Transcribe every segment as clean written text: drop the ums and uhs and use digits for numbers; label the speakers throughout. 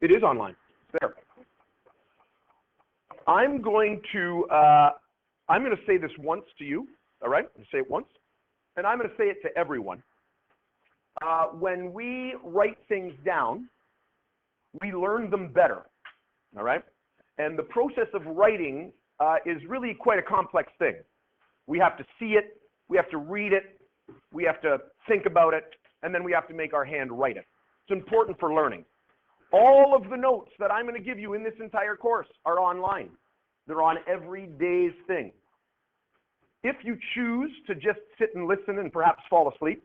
Speaker 1: It is online. It's there. I'm going to say this once to you, all right? I'm going to say it once, and I'm going to say it to everyone. When we write things down, we learn them better, all right? And the process of writing is really quite a complex thing. We have to see it, we have to read it, we have to think about it, and then we have to make our hand write it. It's important for learning. All of the notes that I'm going to give you in this entire course are online. They're on every day's thing. If you choose to just sit and listen and perhaps fall asleep,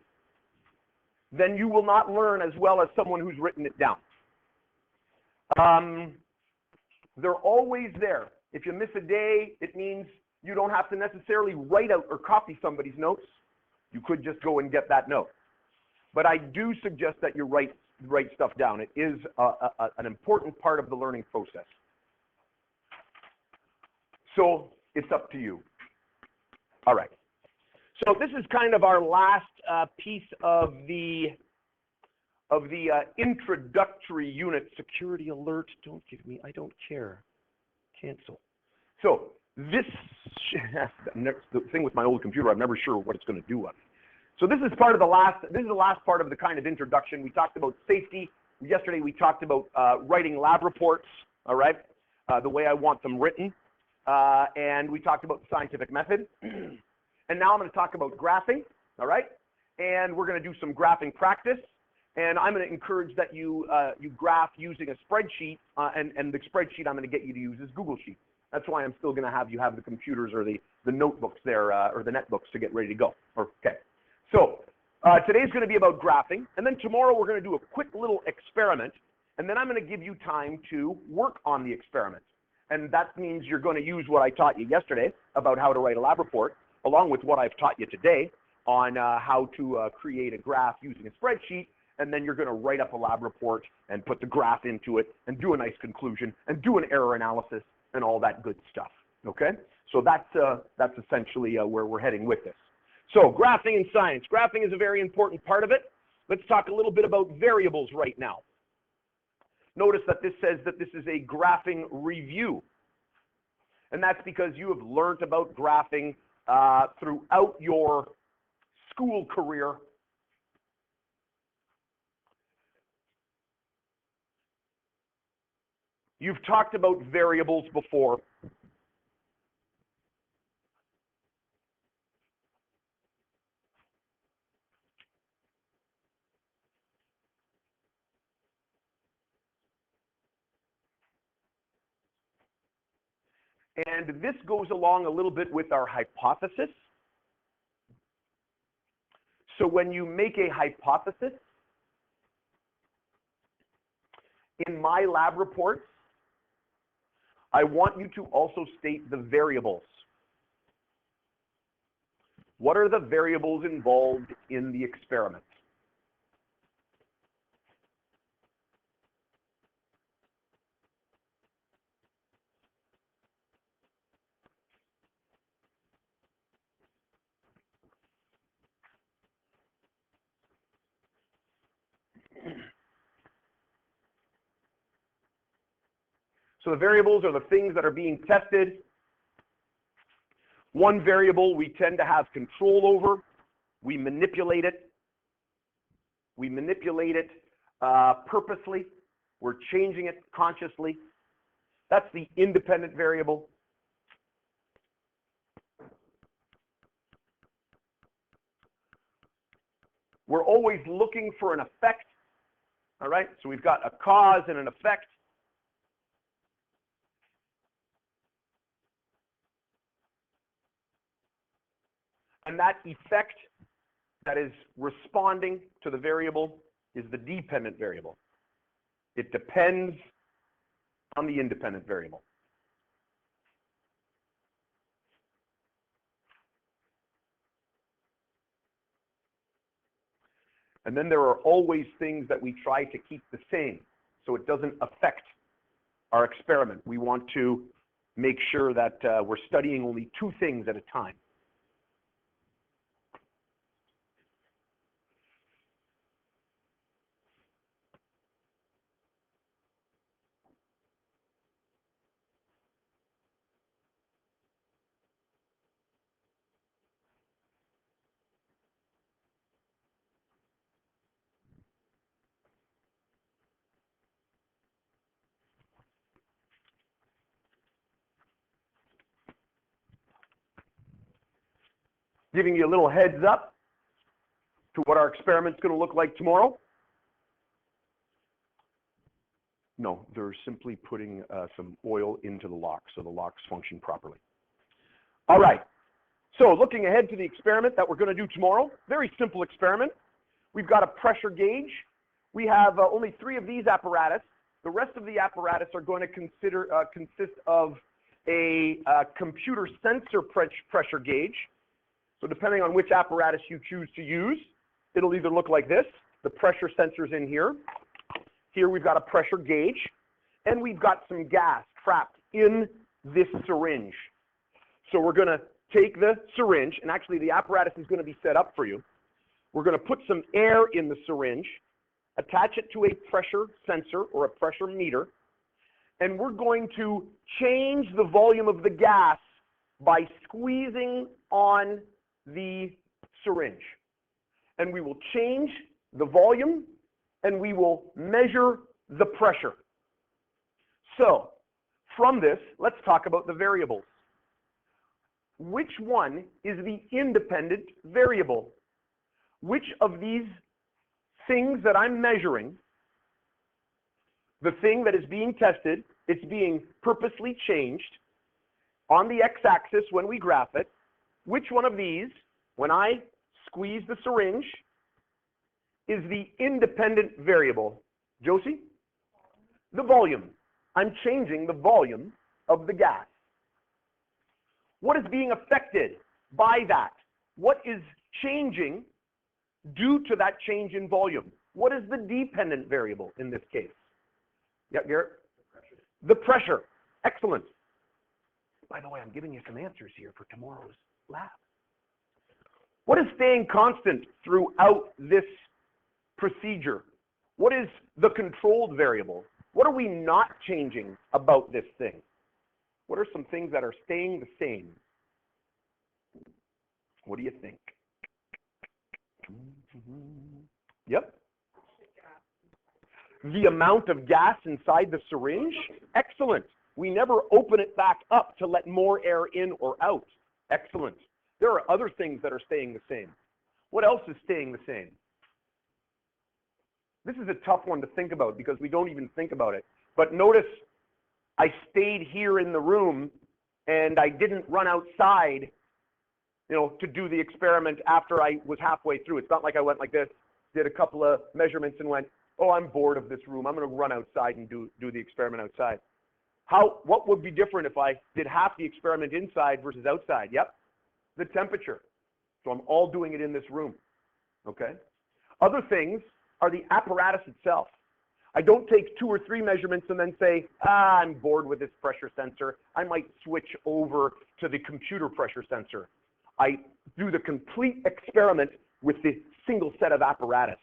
Speaker 1: then you will not learn as well as someone who's written it down. They're always there. If you miss a day, it means you don't have to necessarily write out or copy somebody's notes. You could just go and get that note. But I do suggest that you write stuff down. It is an important part of the learning process. So it's up to you. All right. So this is kind of our last piece of the introductory unit. Security alert, don't give me, I don't care. Cancel. So this, the thing with my old computer, I'm never sure what it's going to do on me. So this is part of the last part of the kind of introduction. We talked about safety. Yesterday we talked about writing lab reports, all right, the way I want them written. And we talked about the scientific method. And now I'm going to talk about graphing, all right? And we're going to do some graphing practice. And I'm going to encourage that you graph using a spreadsheet, and the spreadsheet I'm going to get you to use is Google Sheets. That's why I'm still going to have you have the computers or the notebooks there, or the netbooks to get ready to go. Okay. So today's going to be about graphing, and then tomorrow we're going to do a quick little experiment, and then I'm going to give you time to work on the experiment. And that means you're going to use what I taught you yesterday about how to write a lab report, along with what I've taught you today on how to create a graph using a spreadsheet, and then you're going to write up a lab report and put the graph into it and do a nice conclusion and do an error analysis and all that good stuff, okay? So that's essentially where we're heading with this. So graphing in science. Graphing is a very important part of it. Let's talk a little bit about variables right now. Notice that this says that this is a graphing review. And that's because you have learned about graphing throughout your school career. You've talked about variables before. And this goes along a little bit with our hypothesis. So when you make a hypothesis, in my lab reports, I want you to also state the variables. What are the variables involved in the experiment? So the variables are the things that are being tested. One variable we tend to have control over. We manipulate it. We manipulate it purposely. We're changing it consciously. That's the independent variable. We're always looking for an effect. All right, so we've got a cause and an effect. And that effect that is responding to the variable is the dependent variable. It depends on the independent variable. And then there are always things that we try to keep the same, so it doesn't affect our experiment. We want to make sure that we're studying only two things at a time. giving you a little heads up to what our experiment's going to look like tomorrow. No, they're simply putting some oil into the locks so the locks function properly. All right, so looking ahead to the experiment that we're going to do tomorrow, very simple experiment. We've got a pressure gauge. We have only 3 of these apparatus. The rest of the apparatus are going to consist of a computer sensor pressure gauge. So depending on which apparatus you choose to use, it'll either look like this. The pressure sensor's in here. Here we've got a pressure gauge, and we've got some gas trapped in this syringe. So we're going to take the syringe, and actually the apparatus is going to be set up for you. We're going to put some air in the syringe, attach it to a pressure sensor or a pressure meter, and we're going to change the volume of the gas by squeezing on the syringe. And we will change the volume and we will measure the pressure. So, from this, let's talk about the variables. Which one is the independent variable? Which of these things that I'm measuring, the thing that is being tested, it's being purposely changed on the x-axis when we graph it, which one of these, when I squeeze the syringe, is the independent variable? Josie? The volume. I'm changing the volume of the gas. What is being affected by that? What is changing due to that change in volume? What is the dependent variable in this case? Yeah, Garrett? The pressure. Excellent. By the way, I'm giving you some answers here for tomorrow's lab. What is staying constant throughout this procedure? What is the controlled variable? What are we not changing about this thing? What are some things that are staying the same? What do you think? Yep. The amount of gas inside the syringe? Excellent. We never open it back up to let more air in or out. Excellent. There are other things that are staying the same. What else is staying the same? This is a tough one to think about because we don't even think about it. But notice I stayed here in the room and I didn't run outside, to do the experiment after I was halfway through. It's not like I went like this, did a couple of measurements and went, oh, I'm bored of this room. I'm going to run outside and do the experiment outside. What would be different if I did half the experiment inside versus outside? Yep, the temperature. So I'm all doing it in this room, okay? Other things are the apparatus itself. I don't take 2 or 3 measurements and then say, I'm bored with this pressure sensor. I might switch over to the computer pressure sensor. I do the complete experiment with the single set of apparatus.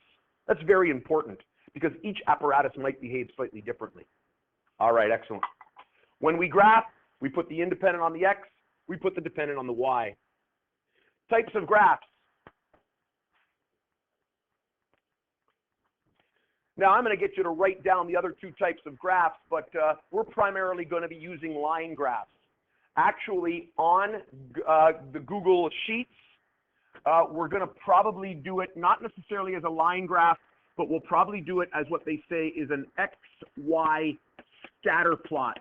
Speaker 1: That's very important because each apparatus might behave slightly differently. All right, excellent. When we graph, we put the independent on the x, we put the dependent on the y. Types of graphs. Now, I'm going to get you to write down the other 2 types of graphs, but we're primarily going to be using line graphs. Actually, on the Google Sheets, we're going to probably do it not necessarily as a line graph, but we'll probably do it as what they say is an XY scatter plot.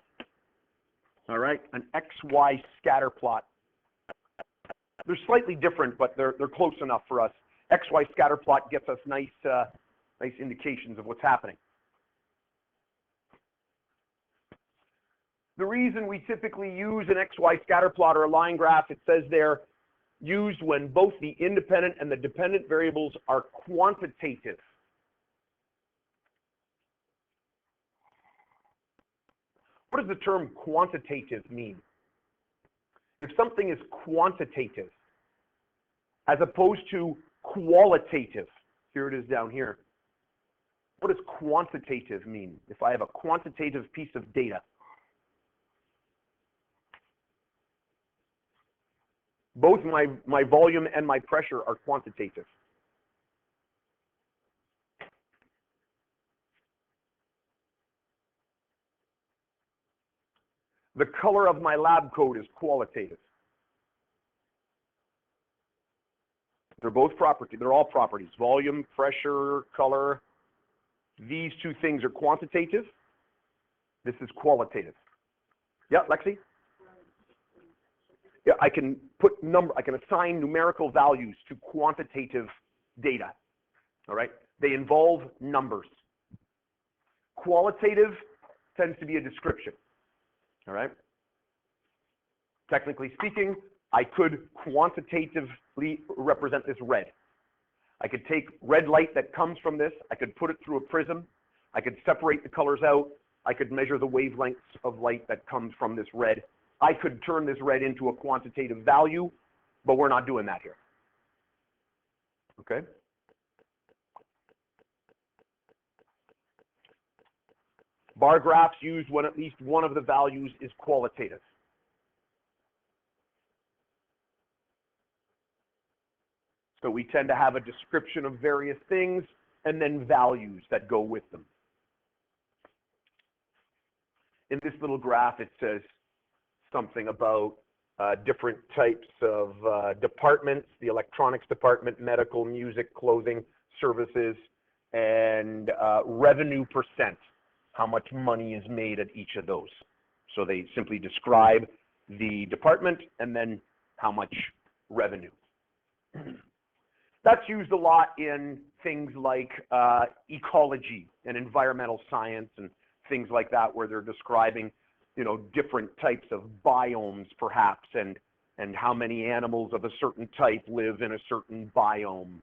Speaker 1: All right, an XY scatter plot. They're slightly different, but they're close enough for us. XY scatter plot gets us nice indications of what's happening. The reason we typically use an XY scatter plot or a line graph, it says they're used when both the independent and the dependent variables are quantitative. What does the term quantitative mean? If something is quantitative as opposed to qualitative, here it is down here. What does quantitative mean? If I have a quantitative piece of data, both my volume and my pressure are quantitative. The color of my lab coat is qualitative. They're both property. They're all properties. Volume, pressure, color. These two things are quantitative. This is qualitative. Yeah, Lexi? Yeah, I can assign numerical values to quantitative data. All right? They involve numbers. Qualitative tends to be a description. All right? Technically speaking, I could quantitatively represent this red. I could take red light that comes from this, I could put it through a prism, I could separate the colors out, I could measure the wavelengths of light that comes from this red. I could turn this red into a quantitative value, but we're not doing that here. Okay? Bar graphs use when at least one of the values is qualitative. So we tend to have a description of various things and then values that go with them. In this little graph, it says something about different types of departments, the electronics department, medical, music, clothing, services, and revenue percent, how much money is made at each of those. So they simply describe the department and then how much revenue. That's used a lot in things like ecology and environmental science and things like that, where they're describing, you know, different types of biomes perhaps, and how many animals of a certain type live in a certain biome.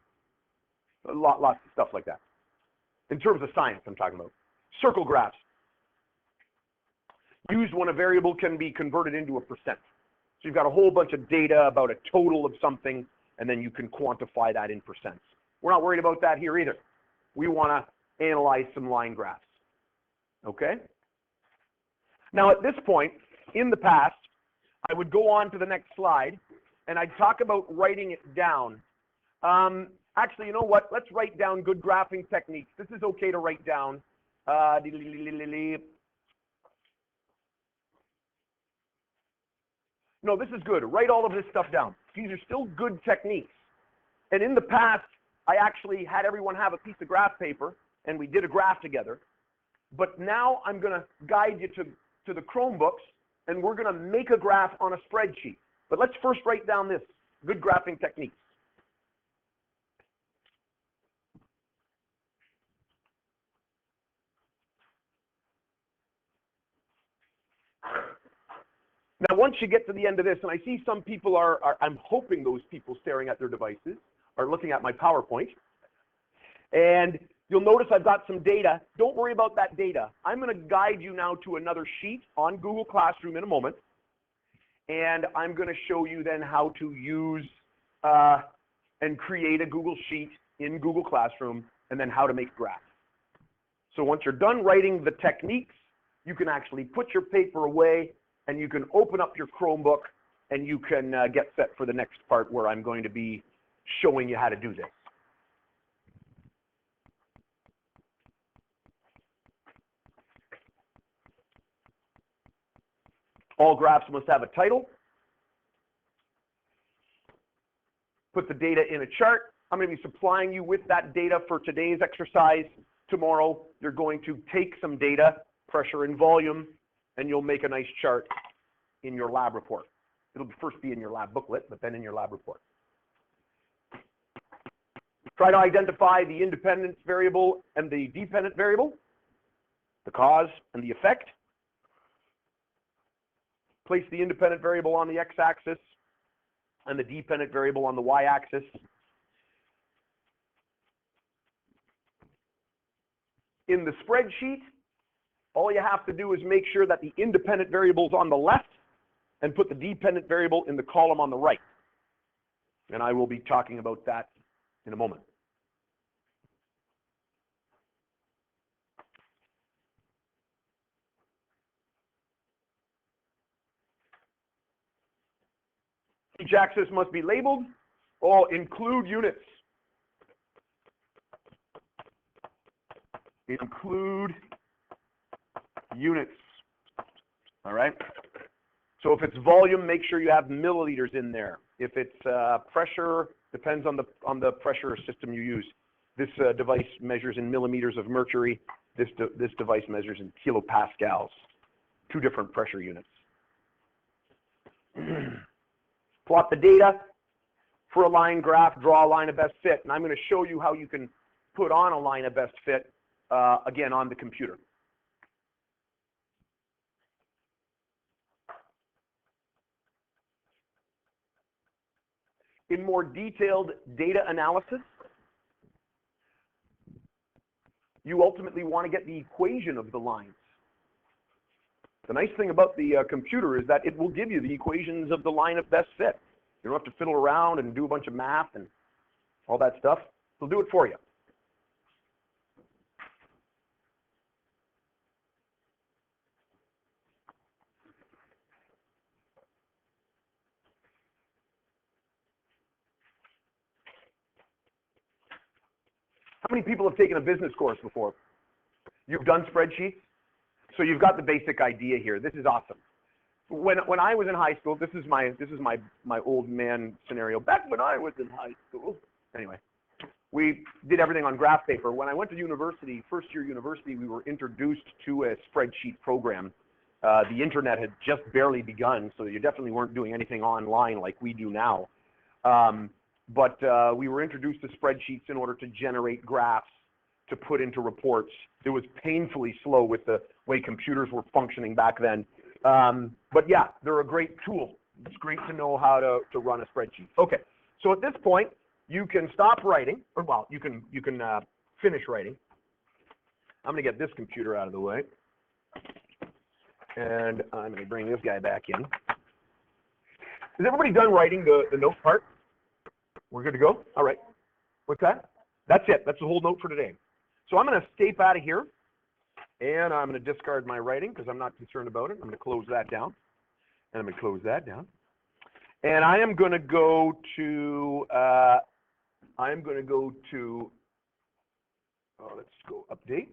Speaker 1: Lots of stuff like that. In terms of science, I'm talking about. Circle graphs. Used when a variable can be converted into a percent. So you've got a whole bunch of data about a total of something, and then you can quantify that in percents. We're not worried about that here either. We want to analyze some line graphs. Okay? Now at this point, in the past, I would go on to the next slide, and I'd talk about writing it down. Actually, you know what? Let's write down good graphing techniques. This is okay to write down. No, this is good. Write all of this stuff down. These are still good techniques. And in the past, I actually had everyone have a piece of graph paper, and we did a graph together. But now I'm going to guide you to the Chromebooks, and we're going to make a graph on a spreadsheet. But let's first write down this, good graphing techniques. Now, once you get to the end of this, and I see some people I'm hoping those people staring at their devices are looking at my PowerPoint. And you'll notice I've got some data. Don't worry about that data. I'm going to guide you now to another sheet on Google Classroom in a moment. And I'm going to show you then how to use and create a Google Sheet in Google Classroom, and then how to make a graph. So once you're done writing the techniques, you can actually put your paper away, and you can open up your Chromebook, and you can get set for the next part where I'm going to be showing you how to do this. All graphs must have a title. Put the data in a chart. I'm going to be supplying you with that data for today's exercise. Tomorrow, you're going to take some data, pressure and volume, and you'll make a nice chart in your lab report. It'll first be in your lab booklet, but then in your lab report. Try to identify the independent variable and the dependent variable, the cause and the effect. Place the independent variable on the x-axis and the dependent variable on the y-axis. In the spreadsheet, all you have to do is make sure that the independent variable is on the left and put the dependent variable in the column on the right. And I will be talking about that in a moment. Each axis must be labeled or include units. Include units. All right? So if it's volume, make sure you have milliliters in there. If it's pressure, Depends on the pressure system you use. This device measures in millimeters of mercury. This device measures in kilopascals. 2 different pressure units. Plot the data for a line graph, draw a line of best fit, and I'm going to show you how you can put on a line of best fit, again, on the computer. In more detailed data analysis, you ultimately want to get the equation of the lines. The nice thing about the computer is that it will give you the equations of the line of best fit. You don't have to fiddle around and do a bunch of math and all that stuff. It'll do it for you. How many people have taken a business course before? You've done spreadsheets? So you've got the basic idea here. This is awesome. When I was in high school, this is my old man scenario. Back when I was in high school, anyway, we did everything on graph paper. When I went to university, first year university, we were introduced to a spreadsheet program. The internet had just barely begun, so you definitely weren't doing anything online like we do now. But we were introduced to spreadsheets in order to generate graphs to put into reports. It was painfully slow with the way computers were functioning back then. But yeah, they're a great tool. It's great to know how to run a spreadsheet. Okay, so at this point, you can stop writing, or well, you can finish writing. I'm going to get this computer out of the way, and I'm going to bring this guy back in. Is everybody done writing the note part? We're good to go? All right. What's that? That's it. That's the whole note for today. So I'm going to escape out of here, and I'm going to discard my writing because I'm not concerned about it. I'm going to close that down, and I'm going to close that down. And I am going to go to, let's go update.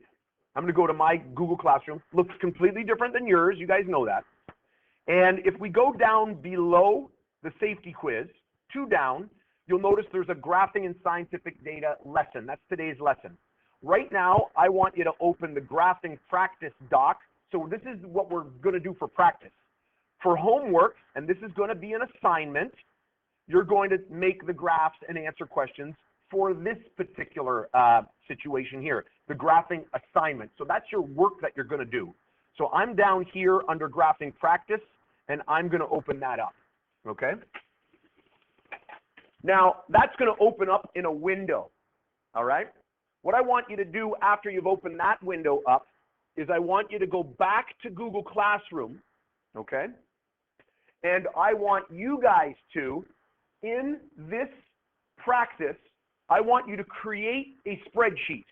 Speaker 1: I'm going to go to my Google Classroom. Looks completely different than yours. You guys know that. And if we go down below the safety quiz, 2 down, you'll notice there's a graphing and scientific data lesson. That's today's lesson. Right now, I want you to open the graphing practice doc. So this is what we're going to do for practice. For homework, and this is going to be an assignment, you're going to make the graphs and answer questions for this particular situation here, the graphing assignment. So that's your work that you're going to do. So I'm down here under graphing practice, and I'm going to open that up, okay? Now, that's going to open up in a window, all right? What I want you to do after you've opened that window up is I want you to go back to Google Classroom, okay? And I want you guys to, in this practice, I want you to create a spreadsheet.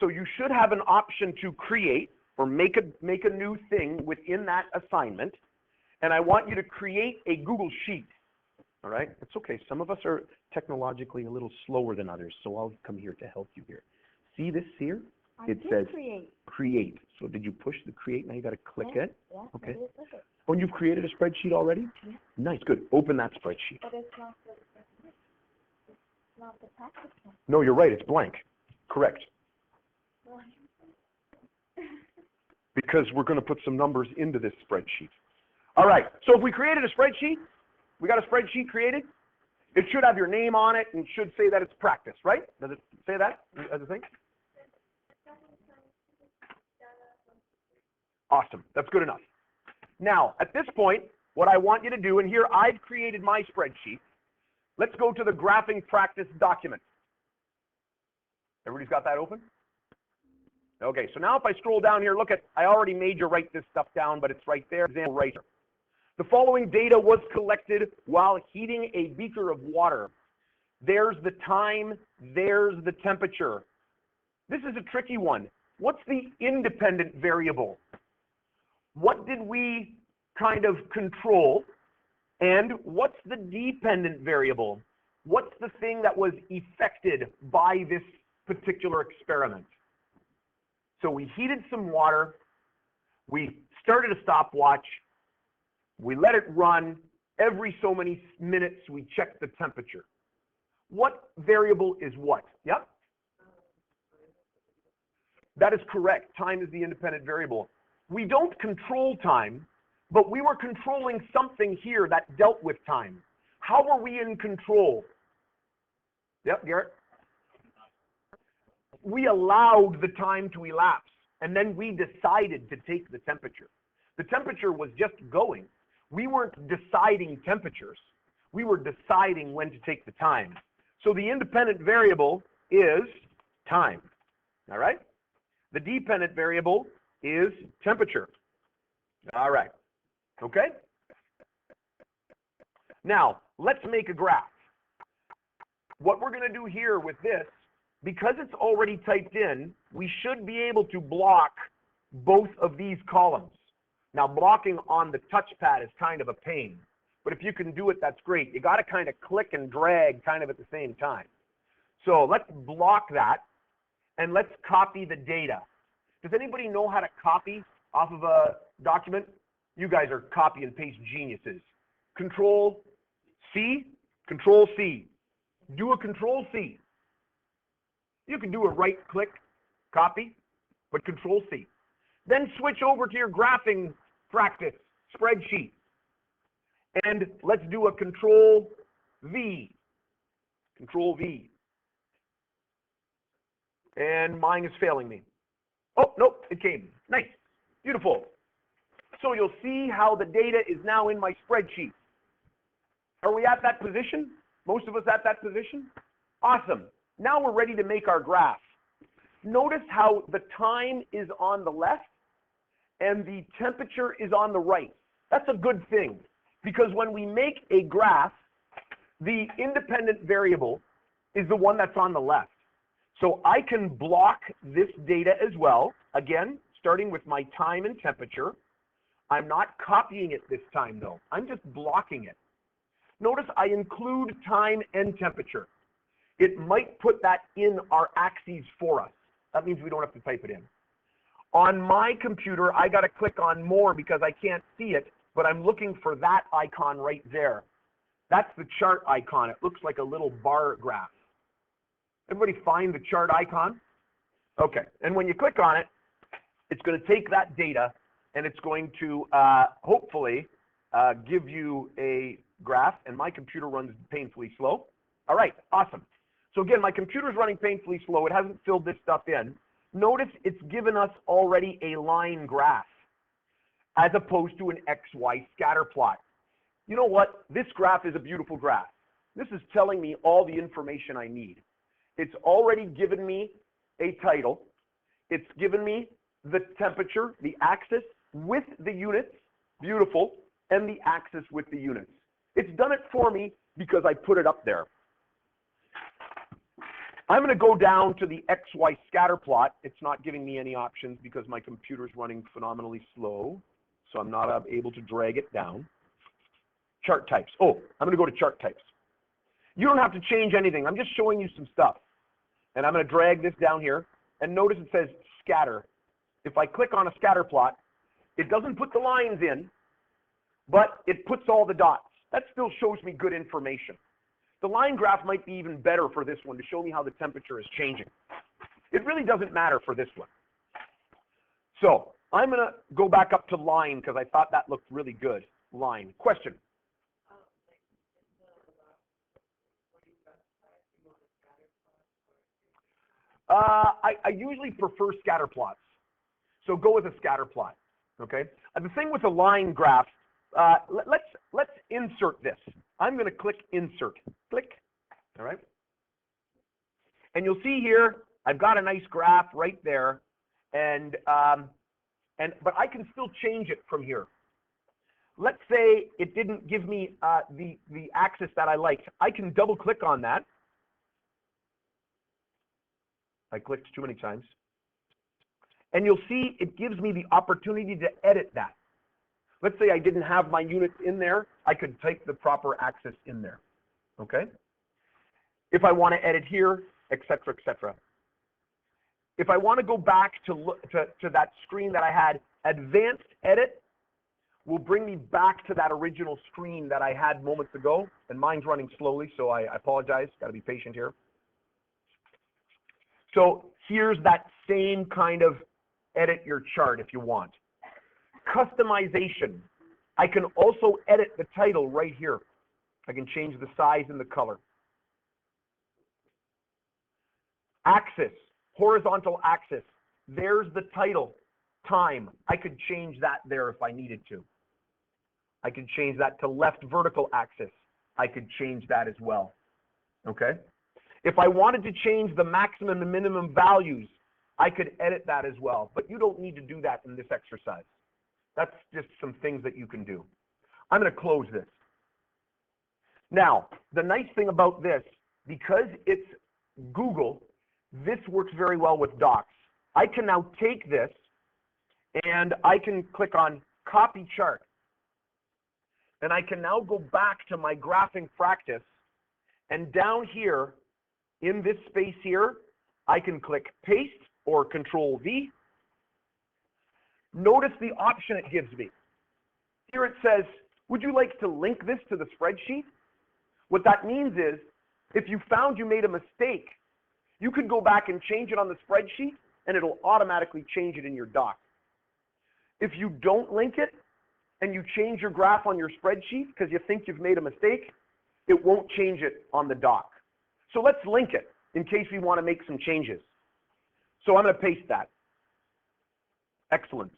Speaker 1: So you should have an option to create or make a new thing within that assignment. And I want you to create a Google Sheet. All right? It's okay. Some of us are technologically a little slower than others, so I'll come here to help you here. See this here? It says create. So did you push the create? Now you got to click it.
Speaker 2: Yeah,
Speaker 1: okay. Oh, and you've created a spreadsheet already?
Speaker 2: Yeah.
Speaker 1: Nice, good. Open that spreadsheet.
Speaker 2: But it's not the practice one.
Speaker 1: No, you're right. It's blank. Correct. Because we're going to put some numbers into this spreadsheet. All right. So if we created a spreadsheet, we got a spreadsheet created. It should have your name on it and should say that it's practice, right? Does it say that as a thing? Awesome. That's good enough. Now, at this point, what I want you to do, and here I've created my spreadsheet. Let's go to the graphing practice document. Everybody's got that open? Okay, so now if I scroll down here, look at, I already made you write this stuff down, but it's right there, example right here. The following data was collected while heating a beaker of water. There's the time, there's the temperature. This is a tricky one. What's the independent variable? What did we kind of control? And what's the dependent variable? What's the thing that was affected by this particular experiment? So we heated some water, we started a stopwatch, we let it run, every so many minutes we checked the temperature. What variable is what? Yep. That is correct. Time is the independent variable. We don't control time, but we were controlling something here that dealt with time. How were we in control? Yep, Garrett. We allowed the time to elapse, and then we decided to take the temperature. The temperature was just going. We weren't deciding temperatures. We were deciding when to take the time. So the independent variable is time. All right? The dependent variable is temperature. All right. Okay? Now, let's make a graph. What we're going to do here with this, because it's already typed in, we should be able to block both of these columns. Now, blocking on the touchpad is kind of a pain, but if you can do it, that's great. You got to kind of click and drag kind of at the same time. So let's block that, and let's copy the data. Does anybody know how to copy off of a document? You guys are copy and paste geniuses. Control C, Control C. Do a Control C. You can do a right click, copy, but Control C. Then switch over to your graphing practice spreadsheet. And let's do a Control V. Control V. And mine is failing me. Oh, nope, it came. Nice. Beautiful. So you'll see how the data is now in my spreadsheet. Are we at that position? Most of us at that position? Awesome. Now we're ready to make our graph. Notice how the time is on the left and the temperature is on the right. That's a good thing, because when we make a graph, the independent variable is the one that's on the left. So I can block this data as well. Again, starting with my time and temperature. I'm not copying it this time though. I'm just blocking it. Notice I include time and temperature. It might put that in our axes for us. That means we don't have to type it in. On my computer, I got to click on more because I can't see it, but I'm looking for that icon right there. That's the chart icon. It looks like a little bar graph. Everybody find the chart icon? Okay, and when you click on it, it's going to take that data and it's going to hopefully give you a graph, and my computer runs painfully slow. All right, awesome. So again, my computer's running painfully slow. It hasn't filled this stuff in. Notice it's given us already a line graph as opposed to an XY scatter plot. You know what? This graph is a beautiful graph. This is telling me all the information I need. It's already given me a title. It's given me the temperature, the axis with the units, beautiful, and the axis with the units. It's done it for me because I put it up there. I'm going to go down to the XY scatter plot. It's not giving me any options because my computer's running phenomenally slow, so I'm not able to drag it down. Chart types. Oh, I'm going to go to chart types. You don't have to change anything. I'm just showing you some stuff. And I'm going to drag this down here, and notice it says scatter. If I click on a scatter plot, it doesn't put the lines in, but it puts all the dots. That still shows me good information. The line graph might be even better for this one to show me how the temperature is changing. It really doesn't matter for this one. So I'm going to go back up to line because I thought that looked really good. Line. Question? I usually prefer scatter plots. So go with a scatter plot. Okay. The thing with a line graph, let's insert this. I'm going to click insert. Click. All right. And you'll see here, I've got a nice graph right there, but I can still change it from here. Let's say it didn't give me the axis that I liked. I can double click on that. I clicked too many times. And you'll see it gives me the opportunity to edit that. Let's say I didn't have my units in there. I could type the proper axis in there. Okay? If I want to edit here, etc., etc. If I want to go back to that screen that I had, advanced edit, will bring me back to that original screen that I had moments ago, and mine's running slowly, so I apologize. Got to be patient here. So here's that same kind of edit your chart if you want. Customization. I can also edit the title right here. I can change the size and the color. Axis, horizontal axis. There's the title, time. I could change that there if I needed to. I could change that to left vertical axis. I could change that as well. Okay? If I wanted to change the maximum and minimum values, I could edit that as well. But you don't need to do that in this exercise. That's just some things that you can do. I'm going to close this. Now, the nice thing about this, because it's Google, this works very well with Docs. I can now take this and I can click on copy chart. And I can now go back to my graphing practice, and down here in this space here, I can click paste or Control V. Notice the option it gives me. Here it says, would you like to link this to the spreadsheet? What that means is, if you found you made a mistake, you could go back and change it on the spreadsheet, and it'll automatically change it in your doc. If you don't link it, and you change your graph on your spreadsheet because you think you've made a mistake, it won't change it on the doc. So let's link it in case we want to make some changes. So I'm going to paste that. Excellent.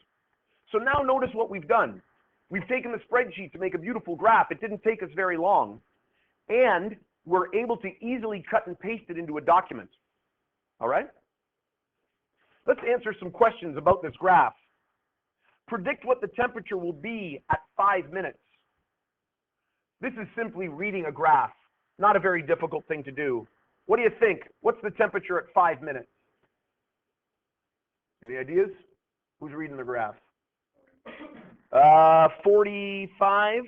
Speaker 1: So now notice what we've done. We've taken the spreadsheet to make a beautiful graph. It didn't take us very long. And we're able to easily cut and paste it into a document. All right? Let's answer some questions about this graph. Predict what the temperature will be at 5 minutes. This is simply reading a graph. Not a very difficult thing to do. What do you think? What's the temperature at 5 minutes? Any ideas? Who's reading the graph? 45,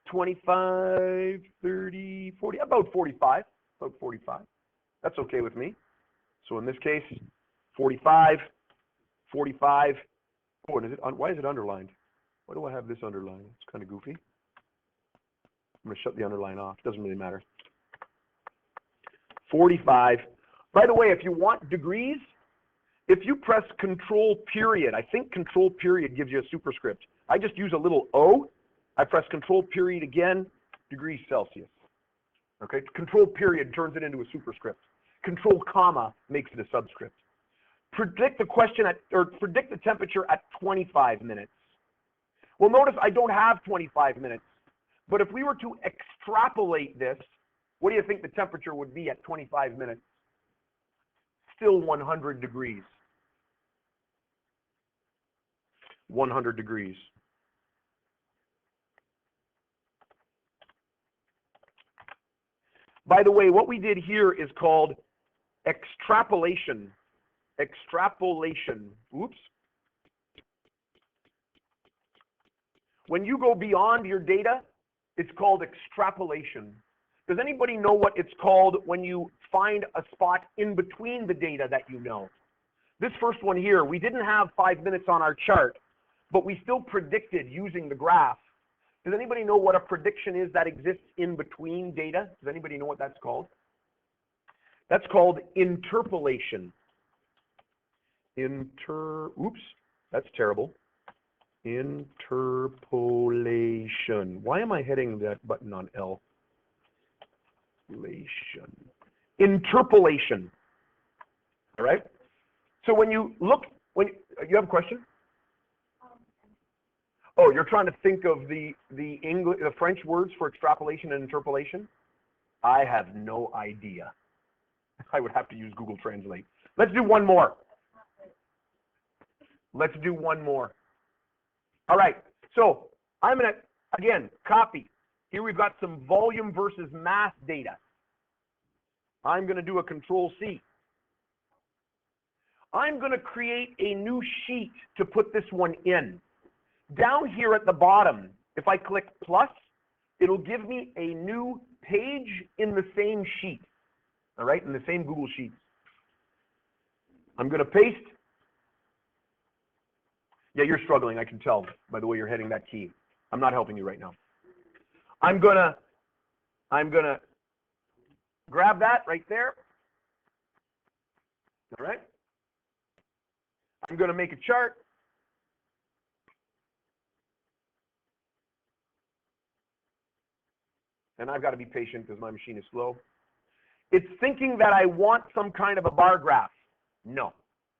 Speaker 1: 25, 30, 40, about 45. About 45. That's okay with me. So in this case, 45, 45. Oh, and why is it underlined? Why do I have this underlined? It's kind of goofy. I'm going to shut the underline off. It doesn't really matter. 45. By the way, if you want degrees, if you press Control period, I think Control period gives you a superscript. I just use a little O. I press Control period again, degrees Celsius. Okay, Control period turns it into a superscript. Control comma makes it a subscript. Predict the question or predict the temperature at 25 minutes. Well, notice I don't have 25 minutes, but if we were to extrapolate this, what do you think the temperature would be at 25 minutes? Still 100 degrees. 100 degrees. By the way, what we did here is called extrapolation. Extrapolation. Oops. When you go beyond your data, it's called extrapolation. Does anybody know what it's called when you find a spot in between the data that you know? This first one here, we didn't have 5 minutes on our chart, but we still predicted using the graph. Does anybody know what a prediction is that exists in between data? Does anybody know what that's called? That's called interpolation. Oops, that's terrible. Interpolation. Why am I hitting that button on L? Interpolation. All right? So when you look, you have a question? Oh, you're trying to think of the French words for extrapolation and interpolation? I have no idea. I would have to use Google Translate. Let's do one more. Let's do one more. All right, so I'm going to, again, copy. Here we've got some volume versus mass data. I'm going to do a Control C. I'm going to create a new sheet to put this one in. Down here at the bottom, if I click plus, it'll give me a new page in the same sheet. All right, in the same Google Sheets. I'm going to paste. Yeah, you're struggling, I can tell by the way you're hitting that key. I'm not helping you right now. I'm gonna grab that right there. All right. I'm gonna make a chart. And I've got to be patient because my machine is slow. It's thinking that I want some kind of a bar graph. No,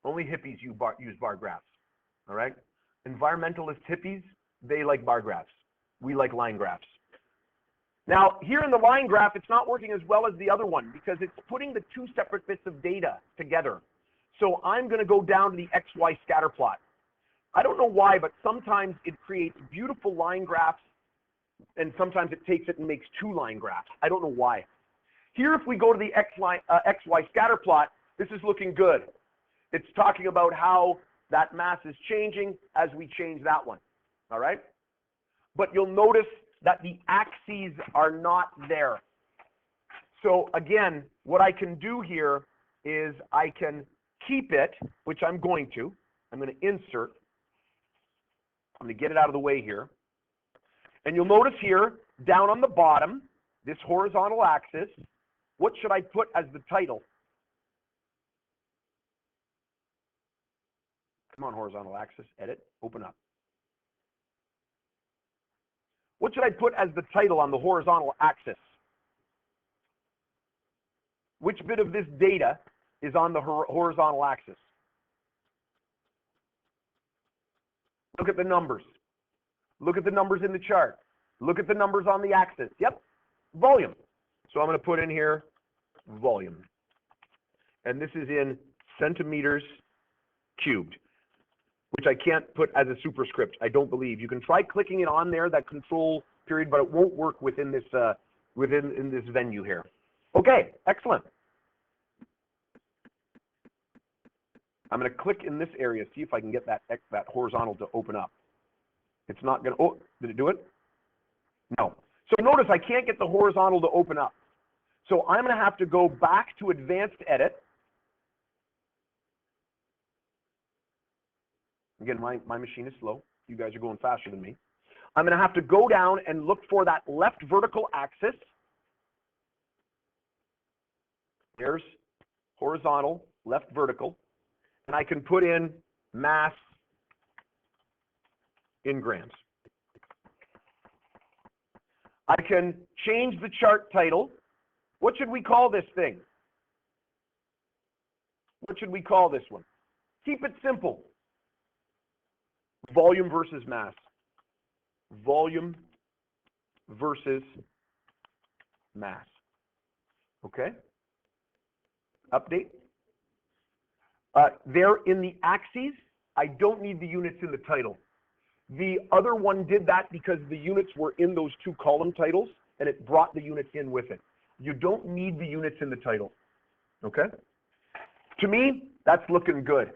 Speaker 1: only hippies use bar graphs, all right? Environmentalist hippies, they like bar graphs. We like line graphs. Now, here in the line graph, it's not working as well as the other one because it's putting the two separate bits of data together. So I'm going to go down to the XY scatter plot. I don't know why, but sometimes it creates beautiful line graphs, and sometimes it takes it and makes two line graphs. I don't know why. Here, if we go to the XY scatter plot, this is looking good. It's talking about how that mass is changing as we change that one, all right? But you'll notice that the axes are not there. So again, what I can do here is I can keep it, which I'm going to. I'm going to insert. I'm going to get it out of the way here. And you'll notice here, down on the bottom, this horizontal axis, what should I put as the title? Come on, horizontal axis, edit, open up. What should I put as the title on the horizontal axis? Which bit of this data is on the horizontal axis? Look at the numbers. Look at the numbers in the chart. Look at the numbers on the axis. Yep, volume. So I'm going to put in here volume. And this is in centimeters cubed, which I can't put as a superscript, I don't believe. You can try clicking it on there, that control period, but it won't work within this in this venue here. Okay, excellent. I'm going to click in this area, see if I can get that horizontal to open up. It's not going to, oh, did it do it? No. So notice I can't get the horizontal to open up. So I'm going to have to go back to advanced edit. Again, my machine is slow. You guys are going faster than me. I'm going to have to go down and look for that left vertical axis. There's horizontal, left vertical. And I can put in mass in grams. I can change the chart title. What should we call this thing? What should we call this one? Keep it simple. Volume versus mass. Volume versus mass. Okay? Update. There in the axes, I don't need the units in the title. The other one did that because the units were in those two column titles, and it brought the units in with it. You don't need the units in the title. Okay? To me, that's looking good.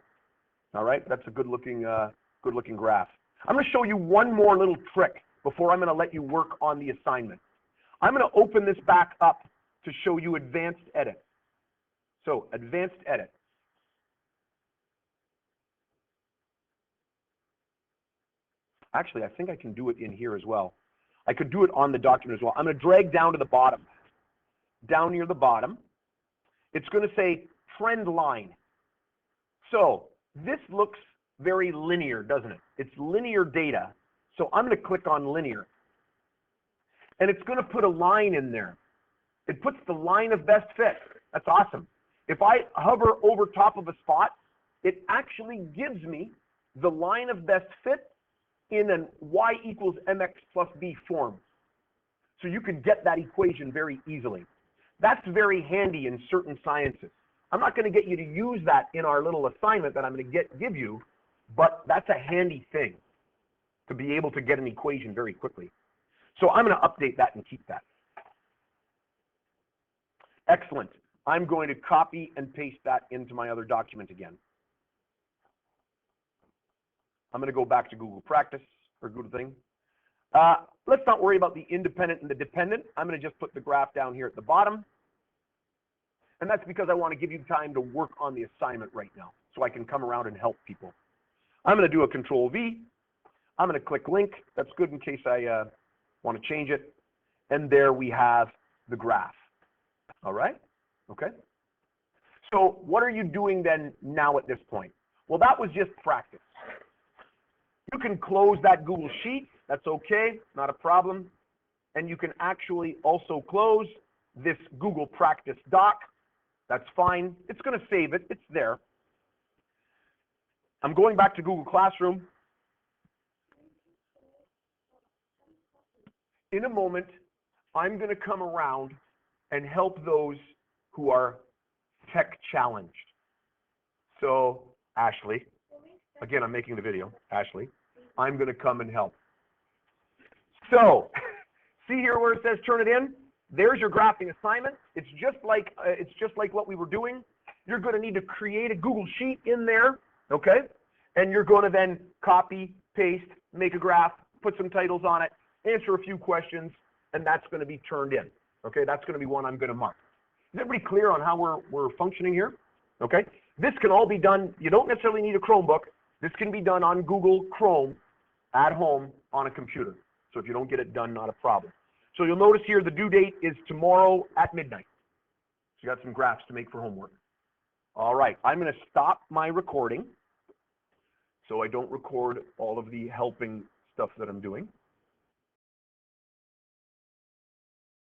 Speaker 1: All right? That's a good-looking graph. I'm going to show you one more little trick before I'm going to let you work on the assignment. I'm going to open this back up to show you advanced edit. So, advanced edit. Actually, I think I can do it in here as well. I could do it on the document as well. I'm going to drag down to the bottom. Down near the bottom, it's going to say trend line. So this looks very linear, doesn't it? It's linear data. So I'm going to click on linear. And it's going to put a line in there. It puts the line of best fit. That's awesome. If I hover over top of a spot, it actually gives me the line of best fit in an y equals mx plus b form. So you can get that equation very easily. That's very handy in certain sciences. I'm not going to get you to use that in our little assignment that I'm going to give you, but that's a handy thing to be able to get an equation very quickly. So I'm going to update that and keep that. Excellent. I'm going to copy and paste that into my other document again. I'm going to go back to Google Practice or Google thing. Let's not worry about the independent and the dependent. I'm going to just put the graph down here at the bottom. And that's because I want to give you time to work on the assignment right now so I can come around and help people. I'm going to do a Control V. I'm going to click link. That's good in case I want to change it. And there we have the graph. All right? Okay. So what are you doing then now at this point? Well, that was just practice. You can close that Google Sheet. That's okay. Not a problem. And you can actually also close this Google Practice Doc. That's fine. It's going to save it. It's there. I'm going back to Google Classroom. In a moment, I'm going to come around and help those who are tech challenged. So, Ashley, again, I'm making the video. Ashley, I'm going to come and help. So, see here where it says turn it in? There's your graphing assignment. It's just like what we were doing. You're going to need to create a Google Sheet in there, okay? And you're going to then copy, paste, make a graph, put some titles on it, answer a few questions, and that's going to be turned in. Okay, that's going to be one I'm going to mark. Is everybody clear on how we're functioning here? Okay, this can all be done. You don't necessarily need a Chromebook. This can be done on Google Chrome at home on a computer. So if you don't get it done, not a problem. So you'll notice here the due date is tomorrow at midnight. So you got some graphs to make for homework. All right, I'm going to stop my recording so I don't record all of the helping stuff that I'm doing.